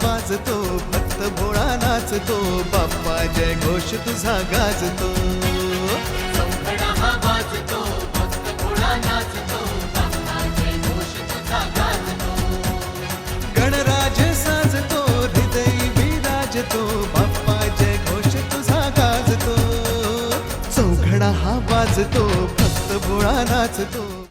वाजतो, भक्त भोळा नाचतो, बाप्पा जय घोष तुझा गाजतो. चौघडा हा वाजतो, भक्त भोळा नाचतो, बाप्पा जय घोष तुझा गाजतो. गणराज साजतो, हृदय विराजतो, बाप्पा जय घोष तुझा गाजतो. चौघडा हा वाजतो, भक्त भोळा नाचतो.